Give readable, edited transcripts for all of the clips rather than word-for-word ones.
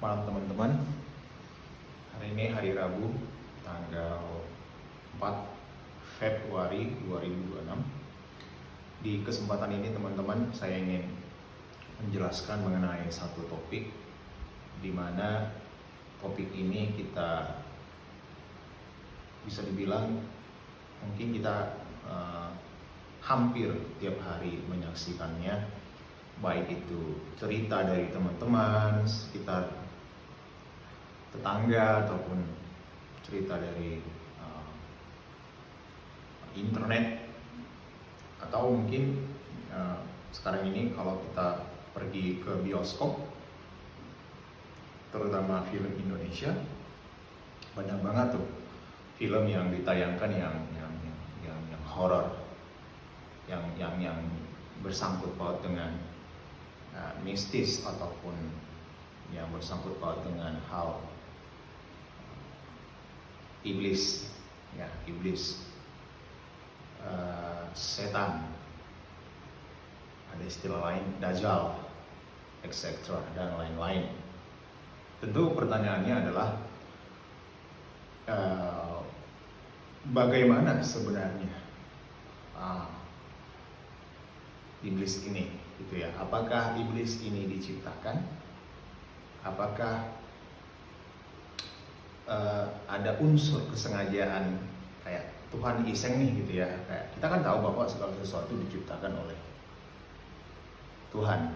Malam teman-teman. Hari ini hari Rabu, tanggal 4 Februari 2026. Di kesempatan ini teman-teman, saya ingin menjelaskan mengenai satu topik, di mana topik ini kita bisa dibilang mungkin kita hampir tiap hari menyaksikannya, baik itu cerita dari teman-teman sekitar, tetangga, ataupun cerita dari internet, atau mungkin sekarang ini kalau kita pergi ke bioskop, terutama film Indonesia, banyak banget tuh film yang ditayangkan yang horor, yang bersangkut paut dengan mistis, ataupun yang bersangkut paut dengan hal iblis, setan, ada istilah lain dajjal, etc. dan lain-lain. Tentu pertanyaannya adalah bagaimana sebenarnya iblis ini, gitu ya? Apakah iblis ini diciptakan? Apakah ada unsur kesengajaan, kayak Tuhan iseng nih, gitu ya? Kayak kita kan tahu bahwa segala sesuatu diciptakan oleh Tuhan,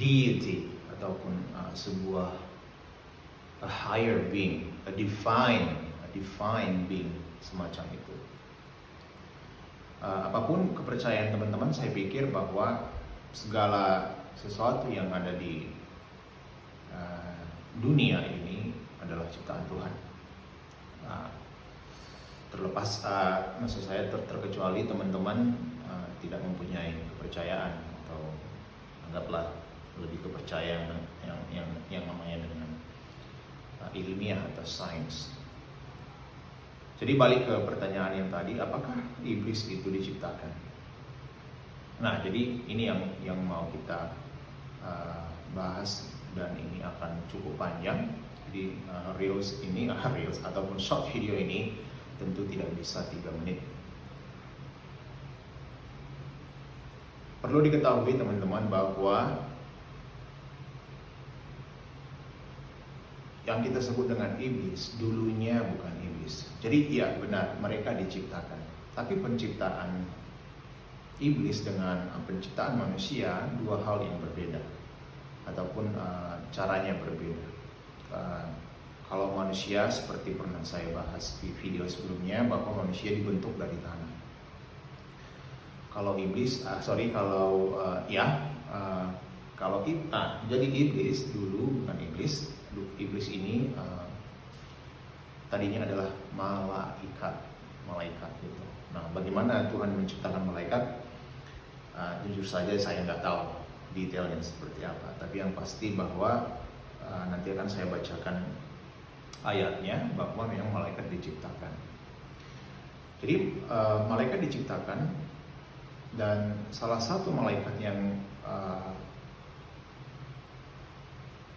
deity, ataupun sebuah a higher being, a divine being, semacam itu. Apapun kepercayaan teman-teman, saya pikir bahwa segala sesuatu yang ada di dunia ini adalah ciptaan Tuhan. Terlepas, maksud saya terkecuali teman-teman tidak mempunyai kepercayaan, atau anggaplah lebih kepercayaan yang namanya dengan ilmiah atau sains. Jadi balik ke pertanyaan yang tadi, apakah iblis itu diciptakan? Nah, jadi ini yang mau kita bahas, dan ini akan cukup panjang. Jadi reels ataupun short video ini tentu tidak bisa 3 menit. Perlu diketahui teman-teman bahwa yang kita sebut dengan iblis dulunya bukan iblis. Jadi iya benar, mereka diciptakan. Tapi penciptaan iblis dengan penciptaan manusia dua hal yang berbeda, ataupun caranya berbeda. Kalau manusia, seperti pernah saya bahas di video sebelumnya, bahwa manusia dibentuk dari tanah. Kalau iblis, jadi iblis dulu bukan iblis. Iblis ini tadinya adalah malaikat gitu. Nah, bagaimana Tuhan menciptakan malaikat? Jujur saja saya nggak tahu detailnya seperti apa. Tapi yang pasti bahwa nanti akan saya bacakan ayatnya, bahwa memang malaikat diciptakan. Jadi malaikat diciptakan, dan salah satu malaikat yang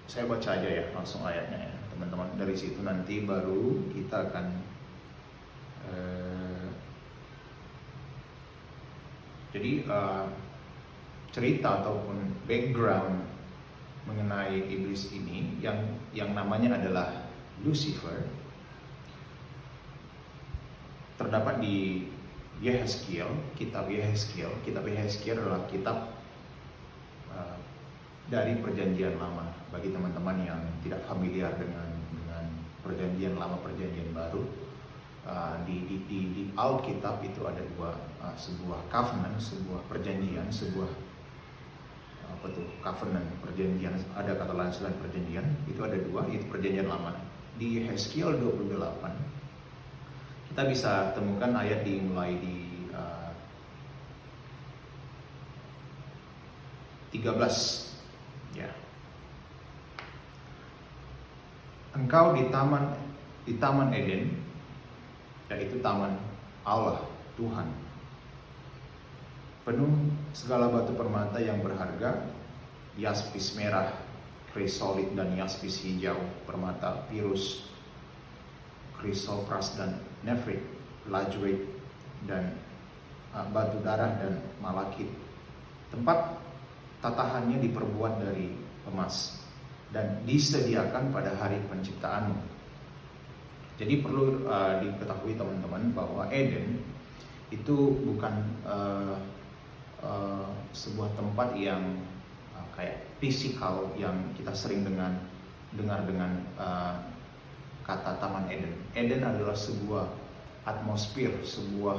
saya baca aja ya langsung ayatnya ya teman-teman. Dari situ nanti baru kita akan cerita ataupun background mengenai iblis ini, yang namanya adalah Lucifer. Terdapat di Yehezkiel, kitab Yehezkiel. Kitab Yehezkiel adalah kitab dari Perjanjian Lama. Bagi teman-teman yang tidak familiar dengan Perjanjian Lama, Perjanjian Baru, di Alkitab itu ada sebuah covenant, sebuah perjanjian, covenant, perjanjian, ada kata lain selain perjanjian, itu ada dua, itu Perjanjian Lama. Di Yehezkiel 28 kita bisa temukan ayat dimulai di 13 ya. Engkau di taman Eden, yaitu taman Allah Tuhan, penuh segala batu permata yang berharga, yaspis merah, krisolit dan yaspis hijau, permata virus, krisopras dan nefrit, lajurit dan batu darah dan malakit. Tempat tatahannya diperbuat dari emas dan disediakan pada hari penciptaanmu. Jadi perlu diketahui teman-teman bahwa Eden itu bukan sebuah tempat yang kayak fisikal yang kita sering dengar dengan kata Taman Eden. Eden adalah sebuah atmosfer, sebuah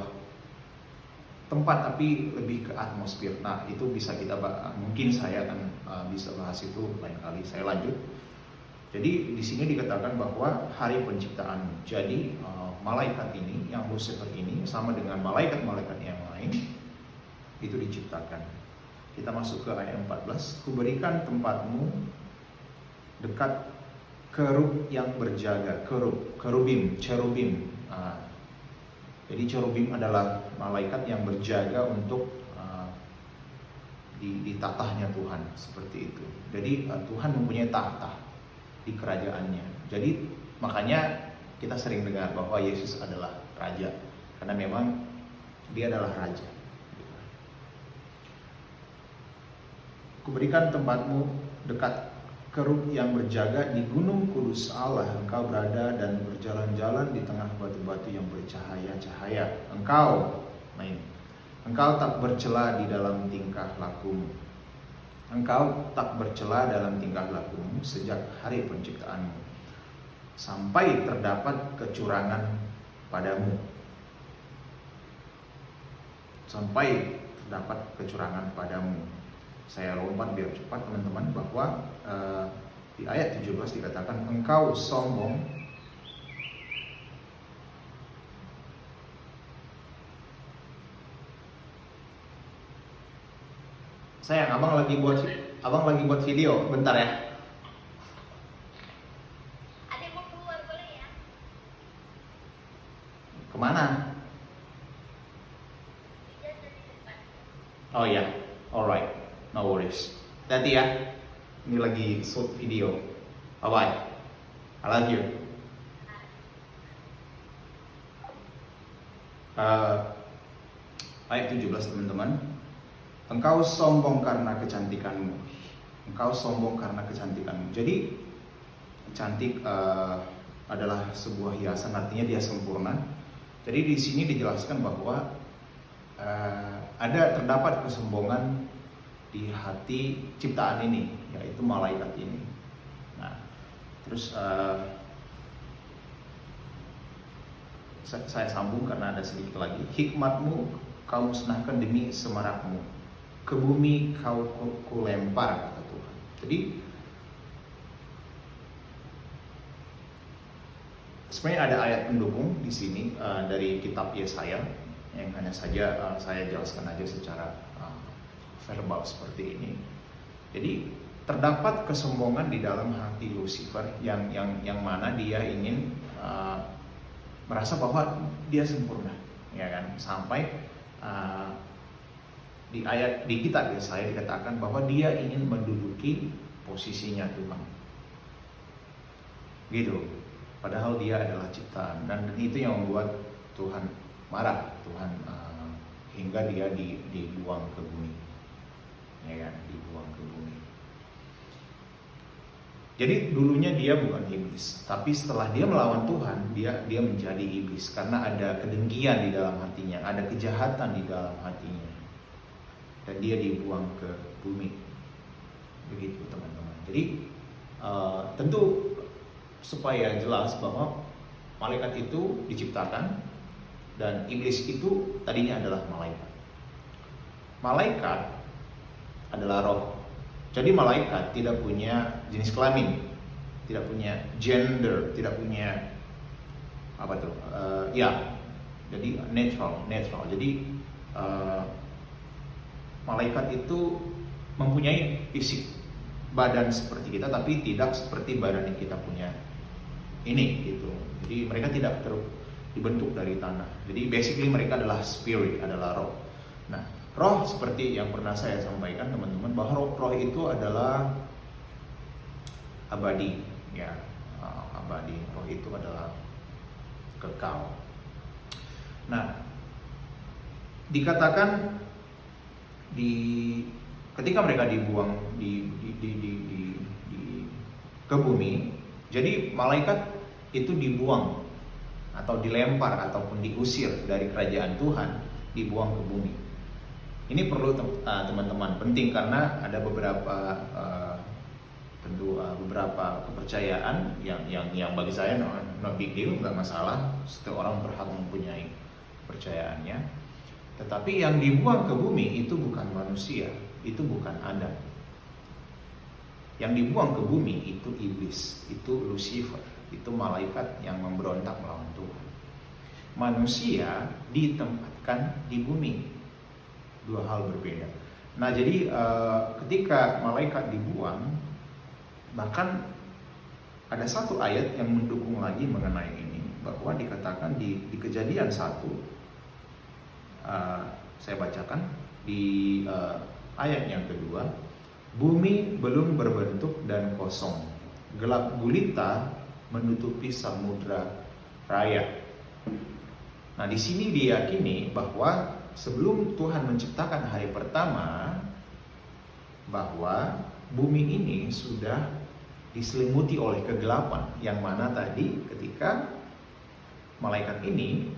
tempat, tapi lebih ke atmosfer. Nah, itu bisa kita mungkin saya akan bisa bahas itu lain kali. Saya lanjut. Jadi di sini dikatakan bahwa hari penciptaan. Jadi malaikat ini, yang Lucifer ini sama dengan malaikat-malaikat yang lain itu diciptakan. Kita masuk ke ayat 14. Kuberikan tempatmu dekat kerub yang berjaga, kerubim, cherubim. Jadi cherubim adalah malaikat yang berjaga untuk ditatahnya Tuhan, seperti itu. Jadi Tuhan mempunyai tahta di kerajaannya. Jadi makanya kita sering dengar bahwa Yesus adalah raja, karena memang dia adalah raja. Kuberikan tempatmu dekat kerub yang berjaga di gunung kudus Allah. Engkau berada dan berjalan-jalan di tengah batu-batu yang bercahaya-cahaya. Engkau tak bercela di dalam tingkah lakumu. Engkau tak bercela dalam tingkah lakumu sejak hari penciptaanmu, sampai terdapat kecurangan padamu. Sampai terdapat kecurangan padamu. Saya lompat biar cepat teman-teman, bahwa di ayat 17 dikatakan engkau sombong sayang, abang lagi buat video, bentar ya. Adik mau keluar boleh ya? Kemana? Dia dari depan. Oh ya, alright, no worries. Hati ya, ini lagi shoot video. Bye bye, I love you. Ayat 17 teman-teman. Engkau sombong karena kecantikanmu. Engkau sombong karena kecantikanmu. Jadi cantik adalah sebuah hiasan, artinya dia sempurna. Jadi di sini dijelaskan bahwa terdapat kesombongan di hati ciptaan ini, yaitu malaikat ini. Nah, terus saya sambung karena ada sedikit lagi. Hikmatmu kau musnahkan demi semarakmu, ke bumi kau kulempar, kata Tuhan. Jadi sebenarnya ada ayat pendukung di sini dari kitab Yesaya yang hanya saja saya jelaskan aja secara verbal seperti ini. Jadi terdapat kesombongan di dalam hati Lucifer yang mana dia ingin merasa bahwa dia sempurna, ya kan? Sampai di kitab Yesaya dikatakan bahwa dia ingin menduduki posisinya Tuhan. Gitu. Padahal dia adalah ciptaan, dan itu yang membuat Tuhan marah. Tuhan hingga dia dibuang ke bumi. Ya kan, dibuang ke bumi. Jadi dulunya dia bukan iblis, tapi setelah dia melawan Tuhan, dia menjadi iblis karena ada kedengkian di dalam hatinya, ada kejahatan di dalam hatinya. Dan dia dibuang ke bumi. Begitu teman-teman. Jadi tentu supaya jelas bahwa malaikat itu diciptakan dan iblis itu tadinya adalah malaikat. Malaikat adalah roh. Jadi malaikat tidak punya jenis kelamin, tidak punya gender, tidak punya jadi netral. Jadi malaikat itu mempunyai fisik badan seperti kita, tapi tidak seperti badan yang kita punya ini gitu. Jadi mereka tidak dibentuk dari tanah. Jadi basically mereka adalah spirit, adalah roh. Nah, roh seperti yang pernah saya sampaikan teman-teman, bahwa roh itu adalah abadi, ya. Abadi, roh itu adalah kekal. Nah, dikatakan ketika mereka dibuang ke bumi, jadi malaikat itu dibuang atau dilempar ataupun diusir dari kerajaan Tuhan, dibuang ke bumi. Ini perlu teman-teman penting karena ada beberapa beberapa kepercayaan yang bagi saya no big deal, nggak masalah, setiap orang berhak mempunyai kepercayaannya. Tetapi yang dibuang ke bumi itu bukan manusia, itu bukan Adam. Yang dibuang ke bumi itu iblis, itu Lucifer, itu malaikat yang memberontak melawan Tuhan. Manusia ditempatkan di bumi, dua hal berbeda. Nah, jadi ketika malaikat dibuang, bahkan ada satu ayat yang mendukung lagi mengenai ini, bahwa dikatakan di Kejadian 1, saya bacakan di ayat yang kedua, bumi belum berbentuk dan kosong, gelap gulita menutupi samudra raya. Nah, di sini diyakini bahwa sebelum Tuhan menciptakan hari pertama, bahwa bumi ini sudah diselimuti oleh kegelapan, yang mana tadi ketika malaikat ini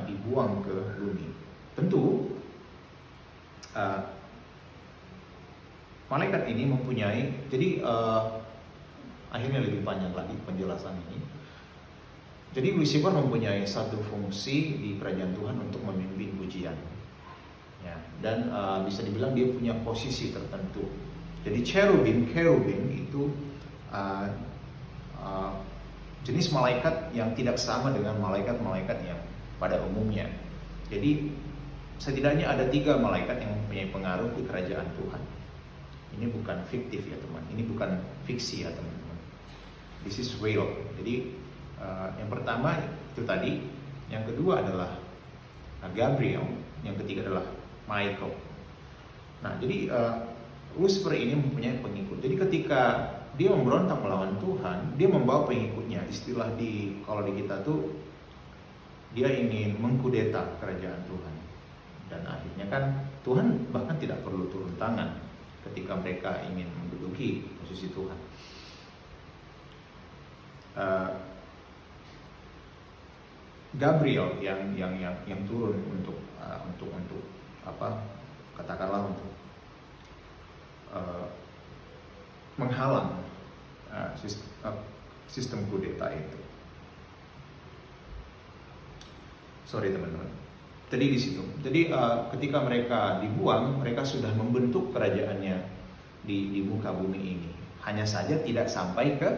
dibuang ke bumi. Tentu malaikat ini mempunyai, jadi akhirnya lebih panjang lagi penjelasan ini. Jadi Lucifer mempunyai satu fungsi di kerajaan Tuhan untuk memimpin pujian, ya, dan bisa dibilang dia punya posisi tertentu. Jadi cherubim itu jenis malaikat yang tidak sama dengan malaikat-malaikat yang pada umumnya. Jadi setidaknya ada 3 malaikat yang mempunyai pengaruh di kerajaan Tuhan. Ini bukan fiktif ya teman, ini bukan fiksi ya teman-teman. This is real. Jadi yang pertama itu tadi, yang kedua adalah Gabriel, yang ketiga adalah Michael. Nah, jadi Lucifer ini mempunyai pengikut. Jadi ketika dia memberontak melawan Tuhan, dia membawa pengikutnya. Istilah kalau di kita tuh, dia ingin mengkudeta kerajaan Tuhan. Dan akhirnya kan Tuhan bahkan tidak perlu turun tangan ketika mereka ingin menduduki posisi Tuhan. Gabriel yang turun untuk apa, katakanlah untuk menghalang sistem kudeta itu. Sorry teman-teman. Tadi di situ. Jadi ketika mereka dibuang, mereka sudah membentuk kerajaannya di muka bumi ini. Hanya saja tidak sampai ke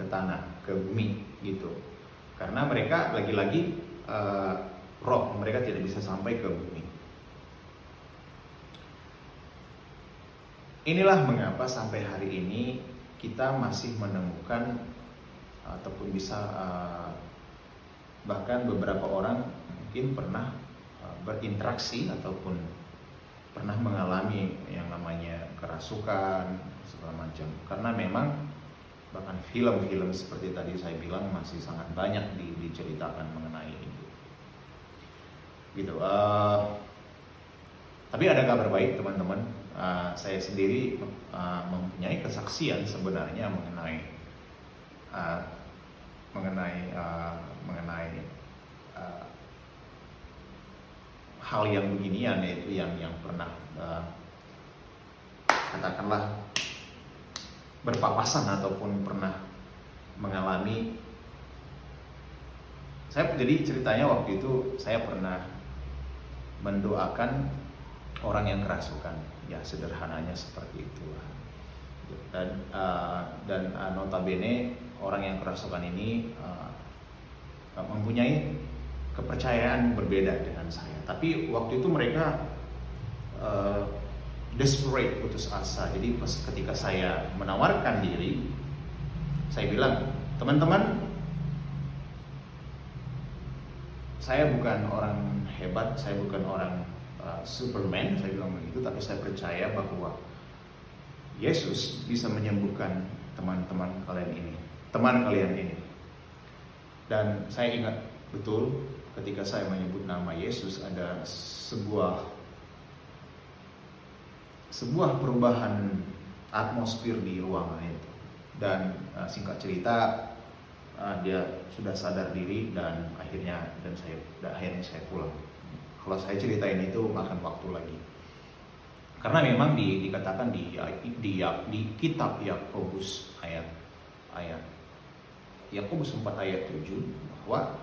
tanah, ke bumi gitu. Karena mereka lagi-lagi roh, mereka tidak bisa sampai ke bumi. Inilah mengapa sampai hari ini kita masih menemukan ataupun bisa bahkan beberapa orang mungkin pernah berinteraksi ataupun pernah mengalami yang namanya kerasukan segala macam. Karena memang bahkan film-film seperti tadi saya bilang masih sangat banyak diceritakan mengenai itu. Gitu. Tapi ada kabar baik teman-teman. Saya sendiri mempunyai kesaksian sebenarnya mengenai hal yang beginian, yaitu yang pernah katakanlah berpapasan ataupun pernah mengalami. Jadi ceritanya waktu itu saya pernah mendoakan orang yang kerasukan, ya sederhananya seperti itu. Dan notabene orang yang kerasukan ini mempunyai kepercayaan berbeda dengan saya. Tapi waktu itu mereka desperate, putus asa. Jadi ketika saya menawarkan diri, saya bilang, teman-teman, saya bukan orang hebat, saya bukan orang Superman, saya bilang begitu, tapi saya percaya bahwa Yesus bisa menyembuhkan teman-teman kalian ini, teman kalian ini. Dan saya ingat betul ketika saya menyebut nama Yesus ada sebuah perubahan atmosfer di ruangan itu. Dan singkat cerita dia sudah sadar diri dan akhirnya saya pulang. Kalau saya ceritain itu makan waktu lagi. Karena memang dikatakan di kitab Yakobus ayat Yakobus 4 ayat 7 bahwa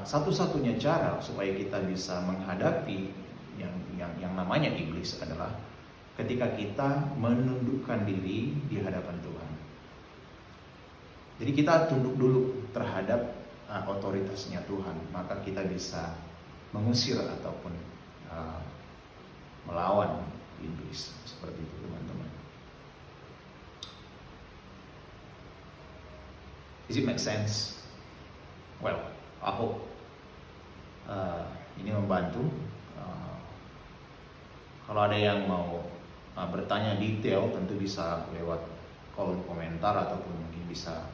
satu-satunya cara supaya kita bisa menghadapi yang namanya iblis adalah ketika kita menundukkan diri di hadapan Tuhan. Jadi kita tunduk dulu terhadap otoritasnya Tuhan, maka kita bisa mengusir ataupun melawan iblis. Seperti itu teman-teman. Does it make sense? Well, I hope ini membantu. Kalau ada yang mau bertanya detail, tentu bisa lewat kolom komentar ataupun mungkin bisa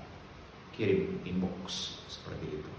kirim inbox seperti itu.